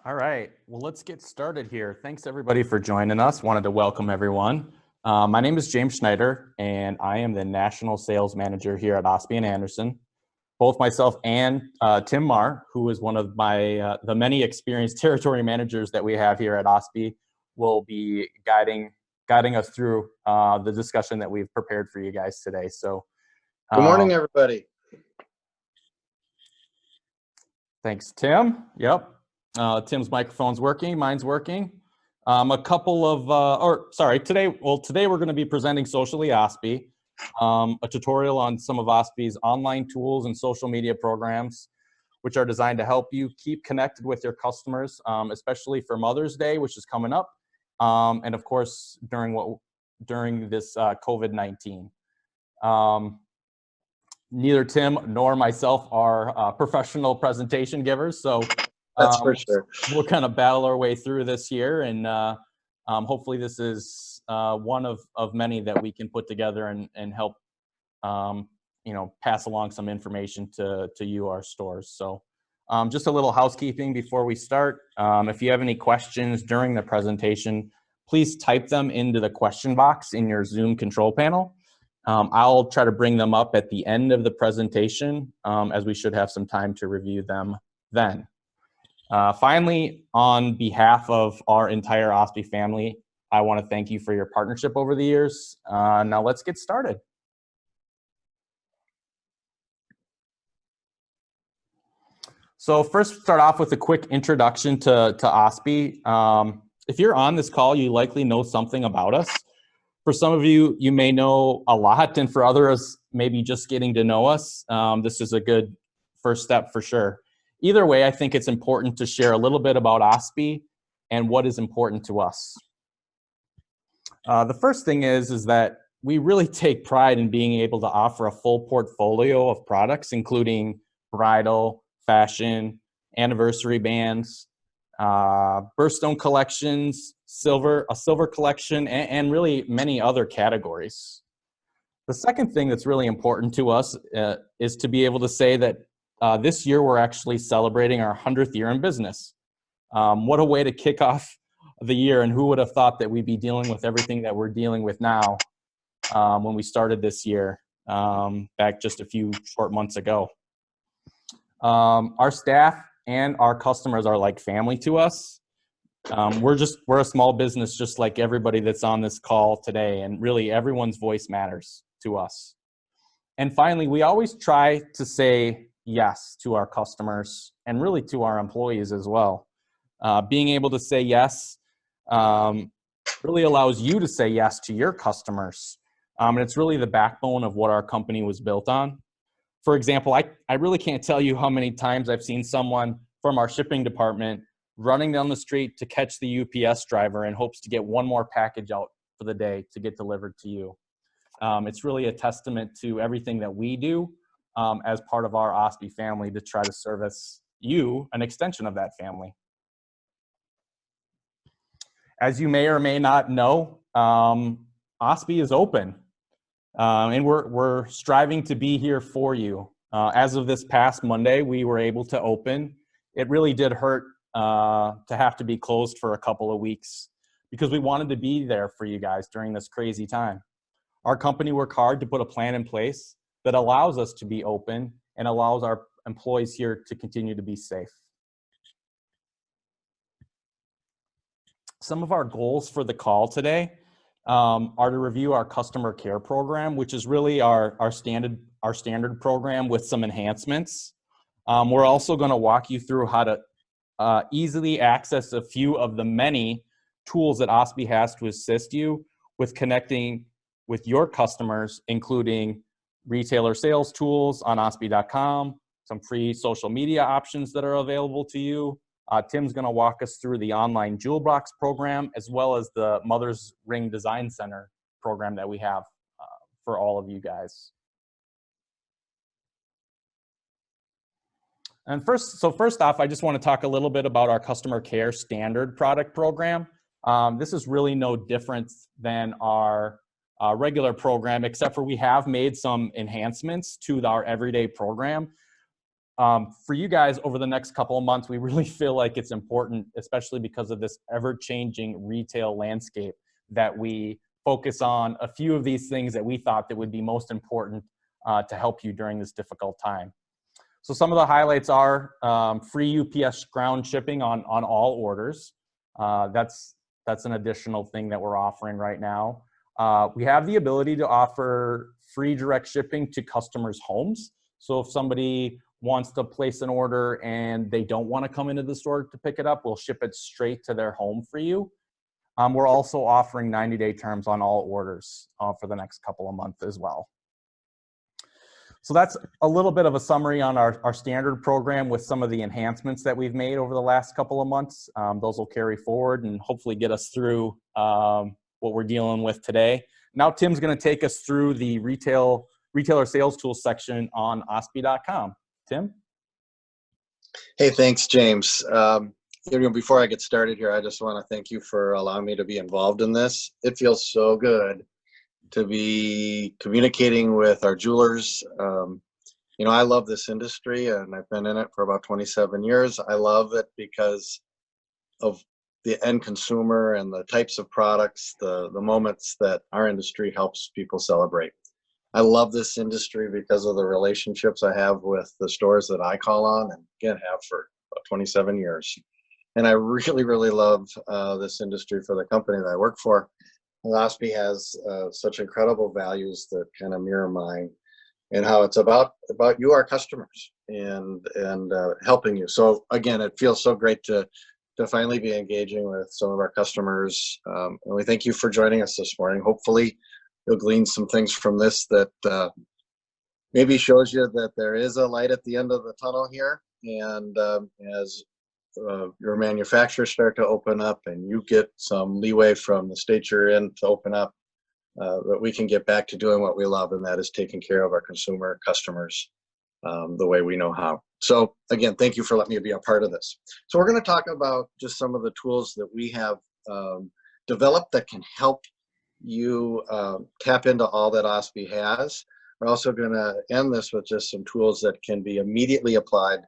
All right, well, let's get started here. Thanks everybody for joining us. Wanted to welcome everyone. My name is James Schneider, and I am the National Sales Manager here at Ostbye and Anderson. Both myself and Tim Marr, who is one of my the many experienced territory managers that we have here at Ostbye, will be guiding us through the discussion that we've prepared for you guys today. So, good morning, everybody. Thanks, Tim. Yep. Tim's microphone's working, mine's working. Today we're going to be presenting Socially Ostbye, a tutorial on some of Ostbye's online tools and social media programs, which are designed to help you keep connected with your customers, especially for Mother's Day, which is coming up, and of course during this COVID-19. Neither Tim nor myself are professional presentation givers, so that's for sure. We'll kind of battle our way through this year, and hopefully this is one of many that we can put together and help pass along some information to you, our stores. So just a little housekeeping before we start. If you have any questions during the presentation, please type them into the question box in your Zoom control panel. I'll try to bring them up at the end of the presentation, as we should have some time to review them then. Finally, on behalf of our entire Ostbye family, I want to thank you for your partnership over the years. Now let's get started. So first, start off with a quick introduction to Ostbye. If you're on this call, you likely know something about us. For some of you, you may know a lot, and for others, maybe just getting to know us. This is a good first step for sure. Either way, I think it's important to share a little bit about Ostbye and what is important to us. The first thing is that we really take pride in being able to offer a full portfolio of products, including bridal, fashion, anniversary bands, birthstone collections, a silver collection, and really many other categories. The second thing that's really important to us is to be able to say that this year we're actually celebrating our 100th year in business. What a way to kick off the year, and who would have thought that we'd be dealing with everything that we're dealing with now when we started this year back just a few short months ago. Our staff and our customers are like family to us. We're a small business just like everybody that's on this call today, and really everyone's voice matters to us. And finally, we always try to say yes to our customers and really to our employees as well. Being able to say yes really allows you to say yes to your customers. And it's really the backbone of what our company was built on. For example, I really can't tell you how many times I've seen someone from our shipping department running down the street to catch the UPS driver in hopes to get one more package out for the day to get delivered to you. It's really a testament to everything that we do as part of our Ostbye family to try to service you, an extension of that family. As you may or may not know, Ostbye is open, and we're striving to be here for you. As of this past Monday, we were able to open. It really did hurt to have to be closed for a couple of weeks because we wanted to be there for you guys during this crazy time. Our company worked hard to put a plan in place that allows us to be open and allows our employees here to continue to be safe. Some of our goals for the call today are to review our customer care program, which is really our standard program with some enhancements. We're also going to walk you through how to easily access a few of the many tools that Ostbye has to assist you with connecting with your customers, including retailer sales tools on ostbye.com, some free social media options that are available to you. Tim's going to walk us through the Online Jewelbox program, as well as the Mother's Ring Design Center program that we have for all of you guys. And first off, I just want to talk a little bit about our customer care standard product program. This is really no different than our regular program, except for we have made some enhancements to our everyday program. For you guys over the next couple of months, we really feel like it's important, especially because of this ever-changing retail landscape, that we focus on a few of these things that we thought that would be most important to help you during this difficult time. So some of the highlights are free UPS ground shipping on all orders. That's an additional thing that we're offering right now. We have the ability to offer free direct shipping to customers' homes. So if somebody wants to place an order and they don't want to come into the store to pick it up, we'll ship it straight to their home for you. We're also offering 90-day terms on all orders for the next couple of months as well. So that's a little bit of a summary on our standard program with some of the enhancements that we've made over the last couple of months. Those will carry forward and hopefully get us through what we're dealing with today. Now Tim's going to take us through the retailer sales tools section on Ostbye.com. Tim? Hey, thanks, James. Before I get started here, I just want to thank you for allowing me to be involved in this. It feels so good to be communicating with our jewelers. I love this industry and I've been in it for about 27 years. I love it because of the end consumer and the types of products, the moments that our industry helps people celebrate. I love this industry because of the relationships I have with the stores that I call on and again have for about 27 years. And I really, really love this industry for the company that I work for. Ostbye has such incredible values that kind of mirror mine, and how it's about you, our customers, and helping you. So again, it feels so great to finally be engaging with some of our customers. And we thank you for joining us this morning. Hopefully you'll glean some things from this that maybe shows you that there is a light at the end of the tunnel here. And as your manufacturers start to open up and you get some leeway from the state you're in to open up, that we can get back to doing what we love, and that is taking care of our customers the way we know how. So again, thank you for letting me be a part of this. So we're going to talk about just some of the tools that we have developed that can help you tap into all that Ostbye has. We're also going to end this with just some tools that can be immediately applied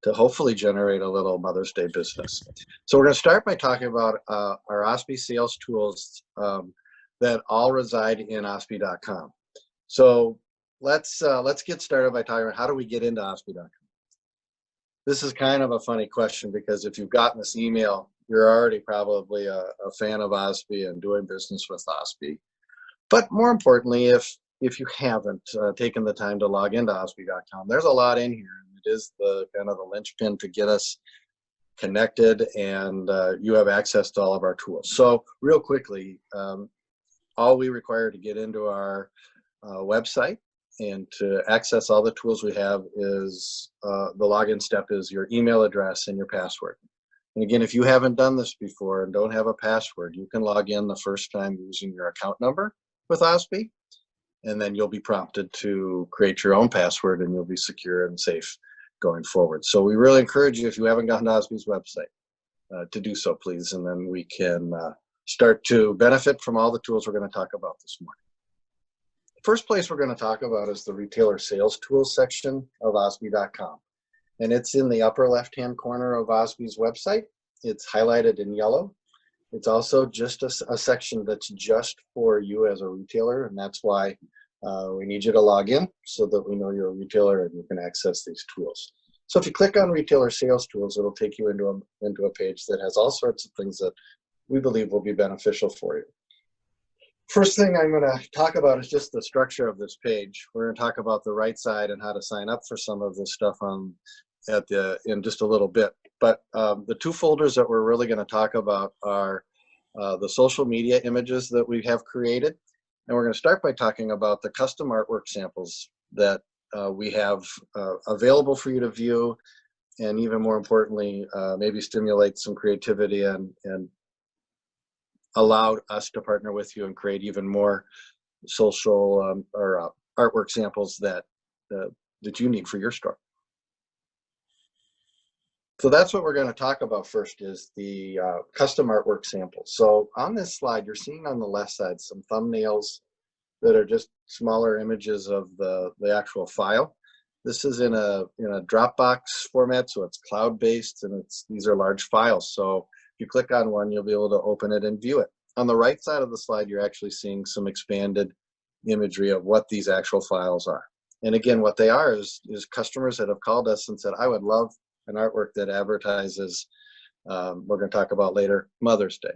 to hopefully generate a little Mother's Day business. So we're going to start by talking about our Ostbye sales tools that all reside in Ostbye.com. So let's get started by talking about how do we get into Ostbye.com. This is kind of a funny question because if you've gotten this email, you're already probably a fan of Ostbye and doing business with Ostbye. But more importantly, if you haven't taken the time to log into Ostbye.com, there's a lot in here. It is the kind of the linchpin to get us connected, and you have access to all of our tools. So real quickly, all we require to get into our website and to access all the tools we have is the login step is your email address and your password. And again, if you haven't done this before and don't have a password, you can log in the first time using your account number with Ostbye, and then you'll be prompted to create your own password and you'll be secure and safe going forward. So we really encourage you, if you haven't gotten to Ostbye's website, to do so, please, and then we can start to benefit from all the tools we're going to talk about this morning. The first place we're going to talk about is the retailer sales tools section of Ostbye.com. And it's in the upper left-hand corner of Ostbye's website. It's highlighted in yellow. It's also just a section that's just for you as a retailer, and that's why we need you to log in so that we know you're a retailer and you can access these tools. So if you click on retailer sales tools, it'll take you into a page that has all sorts of things that we believe will be beneficial for you. First thing I'm going to talk about is just the structure of this page. We're going to talk about the right side and how to sign up for some of this stuff in just a little bit. But the two folders that we're really going to talk about are the social media images that we have created. And we're going to start by talking about the custom artwork samples that we have available for you to view, and even more importantly, maybe stimulate some creativity and allow us to partner with you and create even more social or artwork samples that you need for your store. So that's what we're going to talk about first, is the custom artwork samples. So on this slide, you're seeing on the left side some thumbnails that are just smaller images of the actual file. This is in a Dropbox format, so it's cloud-based, and these are large files. So if you click on one, you'll be able to open it and view it. On the right side of the slide, you're actually seeing some expanded imagery of what these actual files are. And again, what they are is customers that have called us and said, I would love an artwork that advertises, we're going to talk about later, Mother's Day,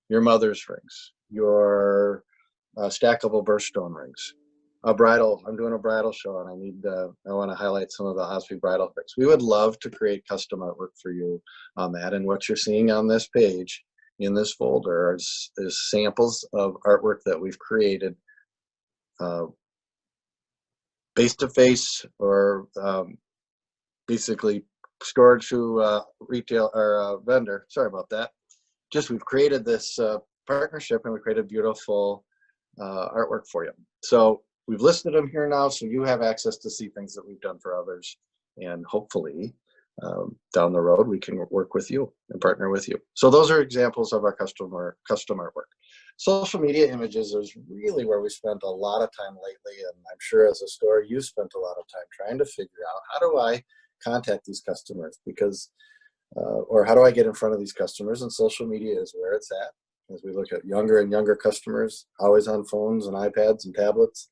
your mother's rings, your stackable birthstone rings, I'm doing a bridal show, and I want to highlight some of the Ostbye bridal rings. We would love to create custom artwork for you on that. And what you're seeing on this page in this folder is samples of artwork that we've created face-to-face, or basically stored to retail or vendor. Sorry about that. We've created this partnership, and we created beautiful artwork for you. So we've listed them here now, so you have access to see things that we've done for others, and hopefully down the road we can work with you and partner with you. So those are examples of our custom artwork. Social media images is really where we spent a lot of time lately, and I'm sure as a store you spent a lot of time trying to figure out, how do I contact these customers, because or how do I get in front of these customers? And social media is where it's at. As we look at younger and younger customers, always on phones and iPads and tablets,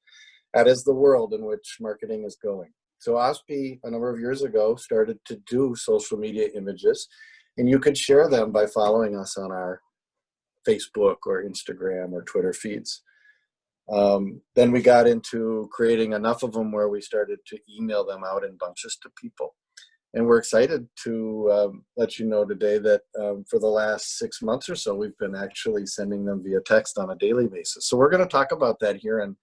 that is the world in which marketing is going. So Ostbye, a number of years ago, started to do social media images, and you could share them by following us on our Facebook or Instagram or Twitter feeds. Then we got into creating enough of them where we started to email them out in bunches to people. And we're excited to let you know today that for the last 6 months or so, we've been actually sending them via text on a daily basis. So we're going to talk about that here and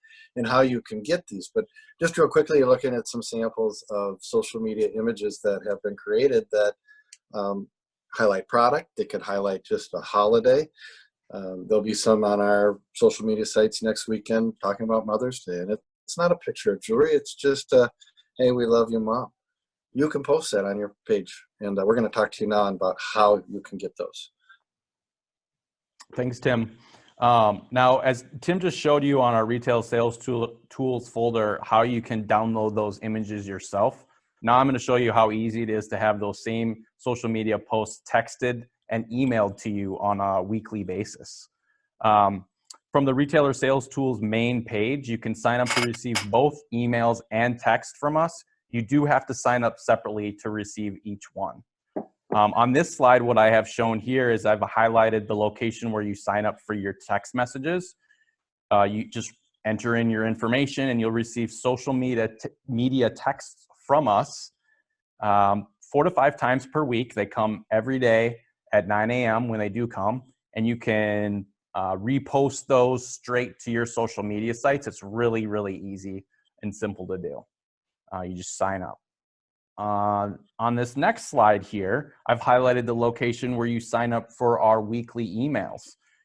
how you can get these. But just real quickly, you're looking at some samples of social media images that have been created that highlight product. They could highlight just a holiday. There'll be some on our social media sites next weekend talking about Mother's Day. And it's not a picture of jewelry. It's just, hey, we love you, Mom. You can post that on your page, and we're going to talk to you now about how you can get those. Thanks, Tim. Now, as Tim just showed you on our retail sales tools folder, how you can download those images yourself. Now I'm going to show you how easy it is to have those same social media posts texted and emailed to you on a weekly basis. From the retailer sales tools main page, you can sign up to receive both emails and text from us. You do have to sign up separately to receive each one. On this slide, what I have shown here is I've highlighted the location where you sign up for your text messages. You just enter in your information and you'll receive social media texts from us 4 to 5 times per week. They come every day at 9 a.m. when they do come, and you can repost those straight to your social media sites. It's really, really easy and simple to do. You just sign up. On this next slide here, I've highlighted the location where you sign up for our weekly emails.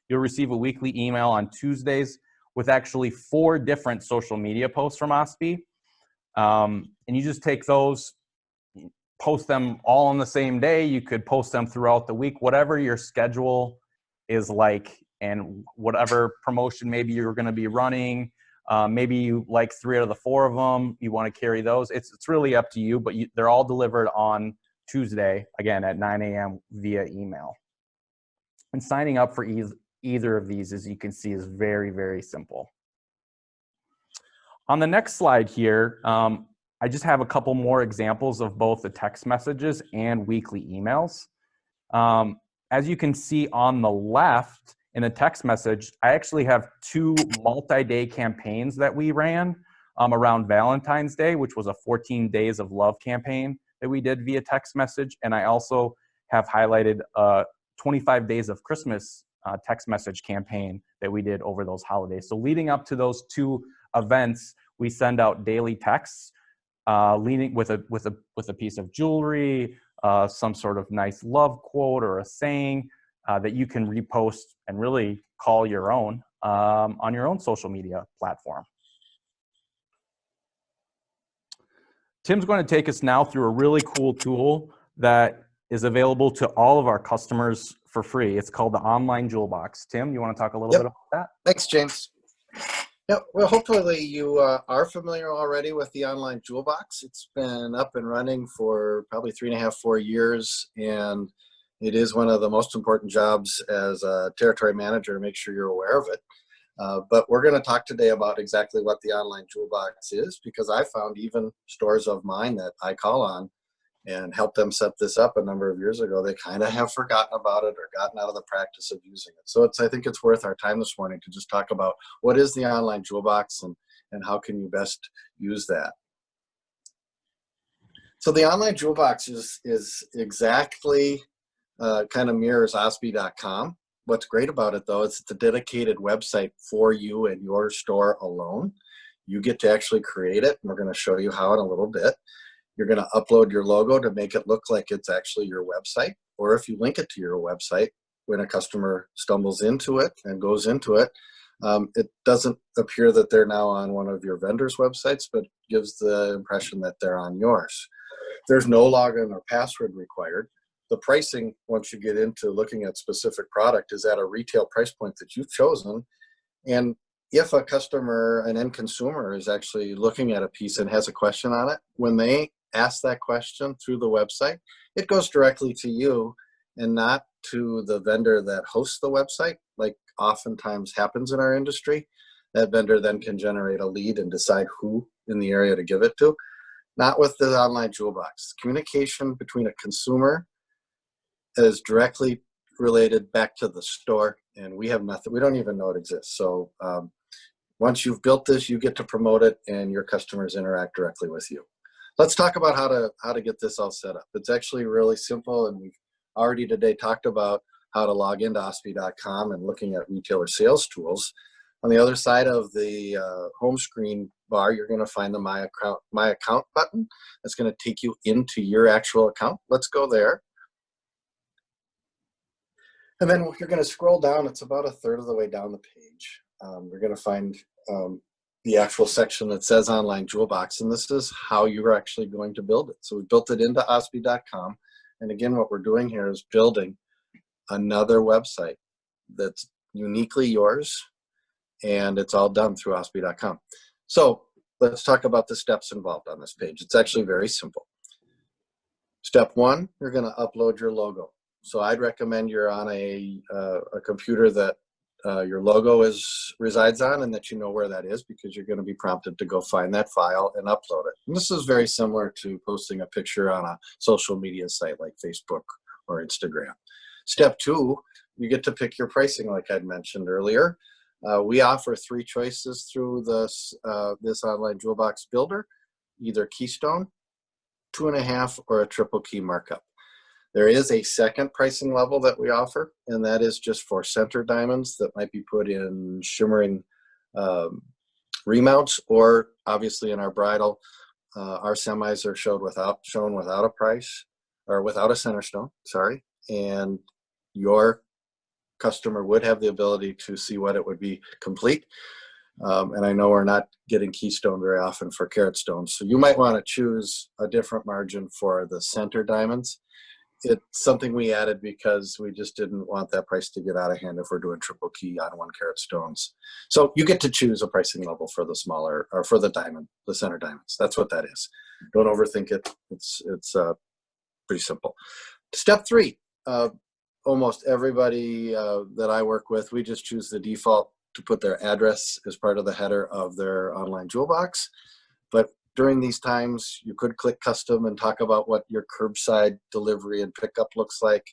You'll receive a weekly email on Tuesdays with actually 4 different social media posts from Ostbye. And you just take those, post them all on the same day. You could post them throughout the week, whatever your schedule is like, and whatever promotion maybe you're going to be running. Maybe you like 3 out of the 4 of them, you want to carry those. It's really up to you, but they're all delivered on Tuesday, again, at 9 a.m. via email. And signing up for either of these, as you can see, is very, very simple. On the next slide here, I just have a couple more examples of both the text messages and weekly emails. As you can see on the left, in a text message, I actually have 2 multi-day campaigns that we ran around Valentine's Day, which was a 14 Days of Love campaign that we did via text message. And I also have highlighted a 25 Days of Christmas text message campaign that we did over those holidays. So leading up to those 2 events, we send out daily texts leading with a piece of jewelry, some sort of nice love quote or a saying, that you can repost and really call your own on your own social media platform. Tim's going to take us now through a really cool tool that is available to all of our customers for free. It's called the Online Jewelbox. Tim, you want to talk a little bit about that? Thanks, James. Yeah, well, hopefully you are familiar already with the Online Jewelbox. It's been up and running for probably 3.5, 4 years, and it is one of the most important jobs as a territory manager to make sure you're aware of it. But we're going to talk today about exactly what the Online Jewelbox is, because I found even stores of mine that I call on and helped them set this up a number of years ago, they kind of have forgotten about it or gotten out of the practice of using it. So I think it's worth our time this morning to just talk about what is the Online Jewelbox and how can you best use that. So the Online Jewelbox is exactly kind of mirrors Ostbye.com. What's great about it, though, is it's a dedicated website for you and your store alone. You get to actually create it, and we're going to show you how in a little bit. You're going to upload your logo to make it look like it's actually your website. Or if you link it to your website, when a customer stumbles into it and goes into it, it doesn't appear that they're now on one of your vendor's websites, but gives the impression that they're on yours. There's no login or password required. The pricing, once you get into looking at specific product, is at a retail price point that you've chosen. And if a customer, an end consumer, is actually looking at a piece and has a question on it, when they ask that question through the website, it goes directly to you and not to the vendor that hosts the website, like oftentimes happens in our industry. That vendor then can generate a lead and decide who in the area to give it to. Not with the Online Jewelbox. Communication between a consumer is directly related back to the store, and we have nothing. We don't even know it exists. So once you've built this, you get to promote it, and your customers interact directly with you. Let's talk about how to get this all set up. It's actually really simple, and we've already today talked about how to log into Ostbye.com and looking at retailer sales tools. On the other side of the home screen bar, you're going to find the My Account button. That's going to take you into your actual account. Let's go there. And then you're going to scroll down. It's about a third of the way down the page. We're going to find the actual section that says Online Jewelbox, and this is how you're actually going to build it. So we built it into Ostbye.com, and again, what we're doing here is building another website that's uniquely yours, and it's all done through Ostbye.com. So let's talk about the steps involved on this page. It's actually very simple. Step one, you're going to upload your logo. So I'd recommend you're on a computer that your logo resides on, and that you know where that is, because you're going to be prompted to go find that file and upload it. And this is very similar to posting a picture on a social media site like Facebook or Instagram. Step two, you get to pick your pricing like I'd mentioned earlier. We offer 3 choices through this Online Jewelbox builder, either Keystone, 2.5, or a triple key markup. There is a second pricing level that we offer, and that is just for center diamonds that might be put in shimmering remounts, or obviously in our bridal, our semis are shown without a price, or without a center stone, sorry, and your customer would have the ability to see what it would be complete. And I know we're not getting keystone very often for carat stones, so you might want to choose a different margin for the center diamonds. It's something we added because we just didn't want that price to get out of hand if we're doing triple key on 1 carat stones. So you get to choose a pricing level for the smaller, or for the diamond, the center diamonds. That's what that is. Don't overthink it. It's pretty simple. Step 3, almost everybody that I work with, we just choose the default to put their address as part of the header of their Online Jewelbox. But during these times, you could click custom and talk about what your curbside delivery and pickup looks like.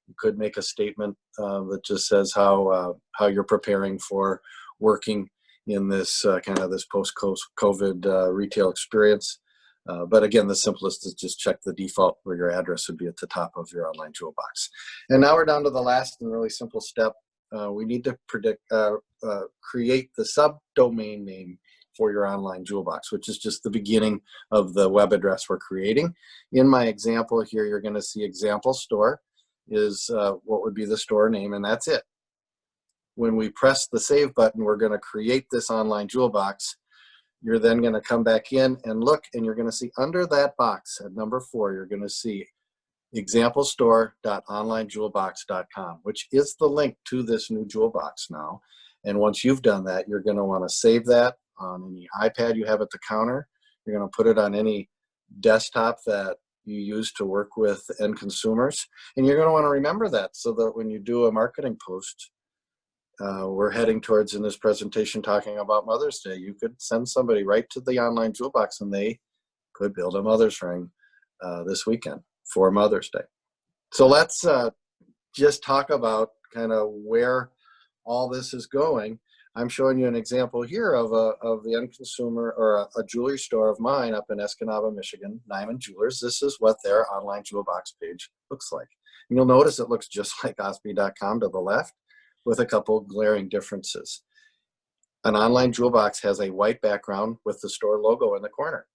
You could make a statement that just says how you're preparing for working in this kind of this post-COVID retail experience. But again, the simplest is just check the default where your address would be at the top of your Online Jewelbox. And now we're down to the last and really simple step. We need to create the subdomain name for your Online Jewelbox, which is just the beginning of the web address we're creating. In my example here, you're going to see example store is what would be the store name, and that's it. When we press the save button, we're going to create this Online Jewelbox. You're then going to come back in and look, and you're going to see under that box at number 4, you're going to see examplestore.onlinejewelbox.com, which is the link to this new jewel box now. And once you've done that, you're going to want to save that on any iPad you have at the counter. You're going to put it on any desktop that you use to work with end consumers. And you're going to want to remember that so that when you do a marketing post, we're heading towards in this presentation talking about Mother's Day, you could send somebody right to the Online Jewelbox and they could build a mother's ring this weekend for Mother's Day. So let's just talk about kind of where all this is going. I'm showing you an example here of the end consumer or a jewelry store of mine up in Escanaba, Michigan, Nyman Jewelers. This is what their Online Jewelbox page looks like. And you'll notice it looks just like Ostbye.com to the left with a couple glaring differences. An Online Jewelbox has a white background with the store logo in the corner.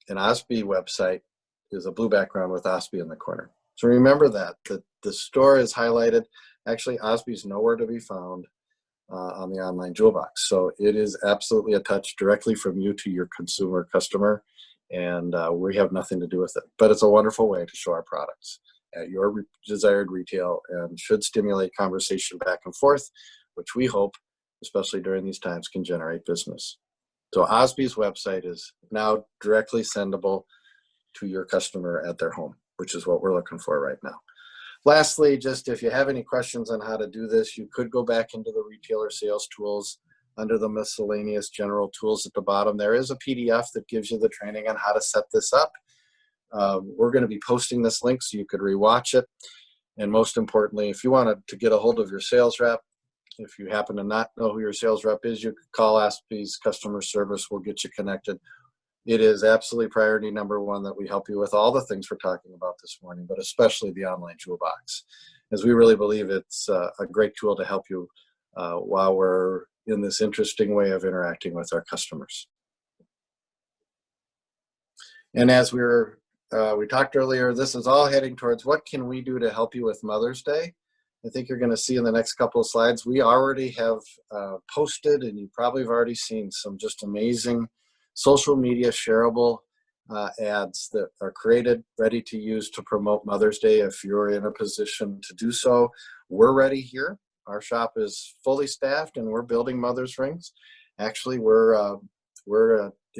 An Ostbye website is a blue background with Ostbye in the corner. So remember that the store is highlighted. Actually, Ostbye is nowhere to be found on the Online Jewelbox. So it is absolutely a touch directly from you to your customer, and we have nothing to do with it. But it's a wonderful way to show our products at your desired retail and should stimulate conversation back and forth, which we hope, especially during these times, can generate business. So Ostbye's website is now directly sendable to your customer at their home, which is what we're looking for right now. Lastly, just if you have any questions on how to do this, you could go back into the retailer sales tools under the miscellaneous general tools at the bottom. There is a PDF that gives you the training on how to set this up. We're going to be posting this link so you could rewatch it. And most importantly, if you wanted to get a hold of your sales rep, if you happen to not know who your sales rep is, you could call Ostbye's customer service. We'll get you connected. It is absolutely priority number one that we help you with all the things we're talking about this morning, but especially the Online Jewelbox, as we really believe it's a great tool to help you while we're in this interesting way of interacting with our customers. And as we talked earlier, this is all heading towards what can we do to help you with Mother's Day. I think you're going to see in the next couple of slides, we already have posted, and you probably have already seen some just amazing social media shareable ads that are created, ready to use to promote Mother's Day if you're in a position to do so. We're ready here. Our shop is fully staffed and we're building mother's rings. Actually, we're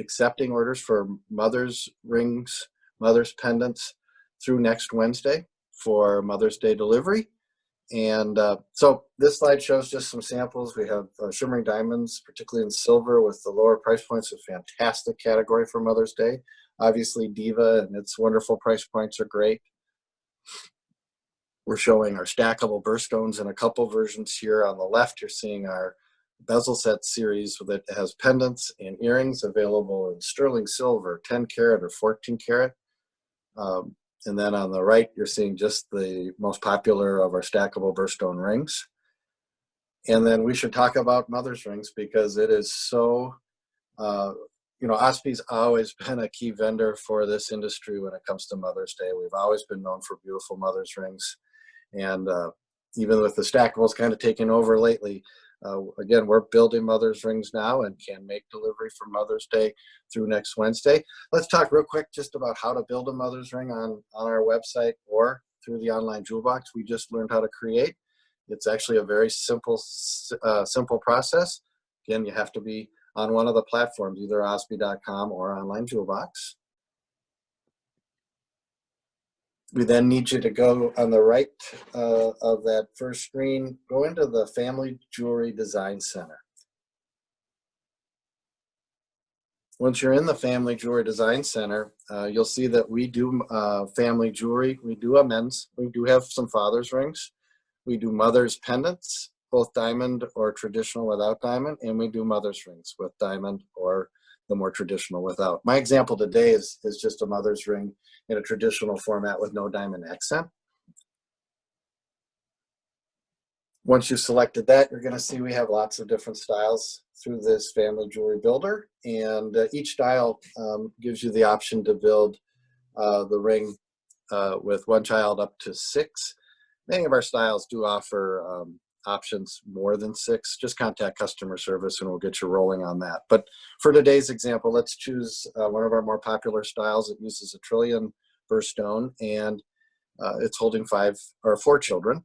accepting orders for mother's rings, mother's pendants through next Wednesday for Mother's Day delivery. And so this slide shows just some samples. We have shimmering diamonds, particularly in silver with the lower price points, a fantastic category for Mother's Day. Obviously Diva and its wonderful price points are great. We're showing our stackable birthstones in a couple versions here. On the left, you're seeing our bezel set series that has pendants and earrings available in sterling silver, 10 karat or 14 karat. And then on the right, you're seeing just the most popular of our stackable birthstone rings. And then we should talk about mother's rings because it is so, Ostbye's always been a key vendor for this industry when it comes to Mother's Day. We've always been known for beautiful mother's rings. And even with the stackables kind of taking over lately, again, we're building mother's rings now and can make delivery for Mother's Day through next Wednesday. Let's talk real quick just about how to build a mother's ring on our website or through the Online Jewelbox we just learned how to create. It's actually a very simple process. Again, you have to be on one of the platforms, either Ostbye.com or Online Jewelbox. We then need you to go on the right of that first screen, go into the Family Jewelry Design Center. Once you're in the Family Jewelry Design Center, you'll see that we do family jewelry. We do a men's. We do have some father's rings. We do mother's pendants, both diamond or traditional without diamond, and we do mother's rings with diamond or the more traditional without. My example today is just a mother's ring in a traditional format with no diamond accent. Once you've selected that, you're going to see we have lots of different styles through this Family Jewelry Builder, and each style gives you the option to build the ring with one child up to 6. Many of our styles do offer options more than 6. Just contact customer service and we'll get you rolling on that. But for today's example, let's choose one of our more popular styles. It uses a trillion birthstone and it's holding 4 children.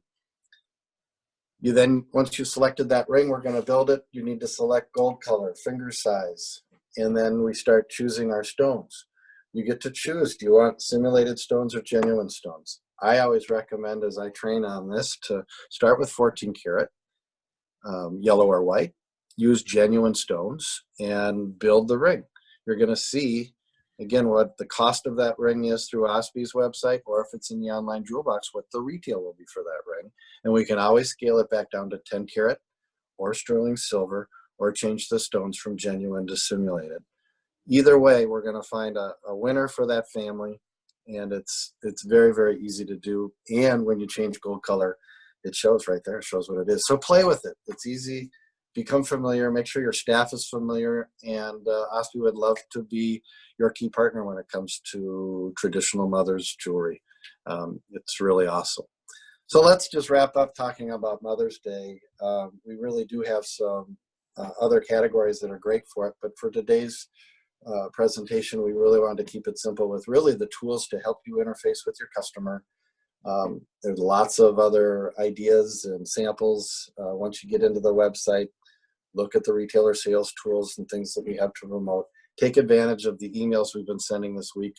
You then, once you selected that ring, we're going to build it. You need to select gold color, finger size, and then we start choosing our stones. You get to choose, do you want simulated stones or genuine stones? I always recommend, as I train on this, to start with 14 karat, yellow or white, use genuine stones, and build the ring. You're going to see, again, what the cost of that ring is through Ostbye's website, or if it's in the Online Jewelbox, what the retail will be for that ring. And we can always scale it back down to 10 karat or sterling silver, or change the stones from genuine to simulated. Either way, we're going to find a winner for that family, and it's very, very easy to do. And when you change gold color, it shows right there. It shows what it is. So play with it. It's easy. Become familiar. Make sure your staff is familiar. And Ostbye would love to be your key partner when it comes to traditional mother's jewelry. It's really awesome. So let's just wrap up talking about Mother's Day. We really do have some other categories that are great for it. But for today's presentation, we really wanted to keep it simple with really the tools to help you interface with your customer. There's lots of other ideas and samples. Once you get into the website, look at the retailer sales tools and things that we have to promote. Take advantage of the emails we've been sending this week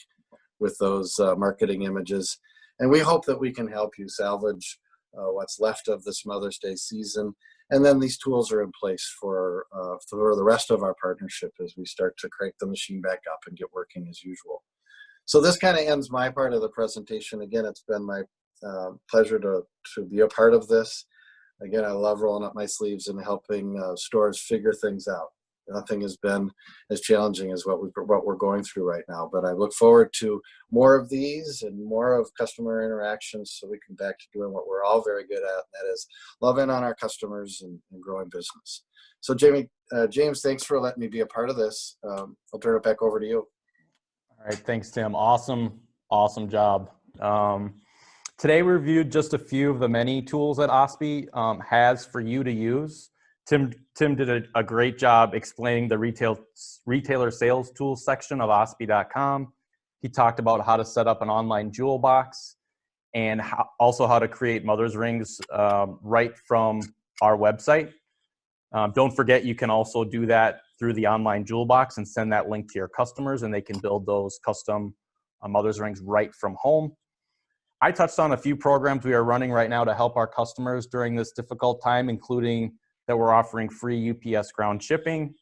with those marketing images. And we hope that we can help you salvage what's left of this Mother's Day season. And then these tools are in place for the rest of our partnership as we start to crank the machine back up and get working as usual. So this kind of ends my part of the presentation. Again, it's been my pleasure to be a part of this. Again, I love rolling up my sleeves and helping stores figure things out. Nothing has been as challenging as what we're going through right now. But I look forward to more of these and more of customer interactions, so we can back to doing what we're all very good at, and that is loving on our customers and growing business. So James, thanks for letting me be a part of this. I'll turn it back over to you. All right, thanks, Tim. Awesome job. Today we reviewed just a few of the many tools that Ostbye has for you to use. Tim did a great job explaining the retailer sales tools section of Ostbye.com. He talked about how to set up an online jewel box, and also how to create mother's rings right from our website. Don't forget, you can also do that through the Online Jewelbox and send that link to your customers, and they can build those custom mother's rings right from home. I touched on a few programs we are running right now to help our customers during this difficult time, including that we're offering free UPS ground shipping.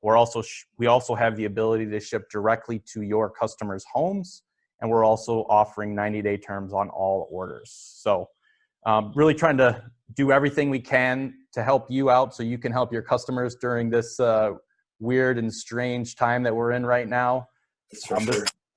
We also have the ability to ship directly to your customers' homes, and we're also offering 90-day terms on all orders. So really trying to do everything we can to help you out so you can help your customers during this weird and strange time that we're in right now.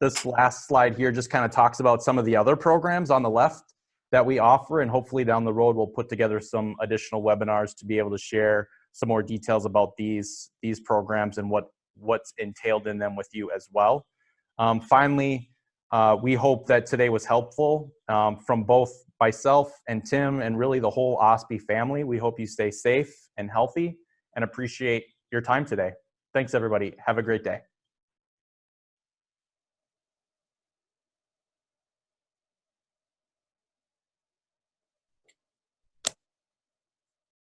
This last slide here just kind of talks about some of the other programs on the left that we offer, and hopefully down the road we'll put together some additional webinars to be able to share some more details about these programs and what's entailed in them with you as well. Finally, we hope that today was helpful from both myself and Tim and really the whole Ostbye family. We hope you stay safe and healthy and appreciate your time today. Thanks, everybody. Have a great day.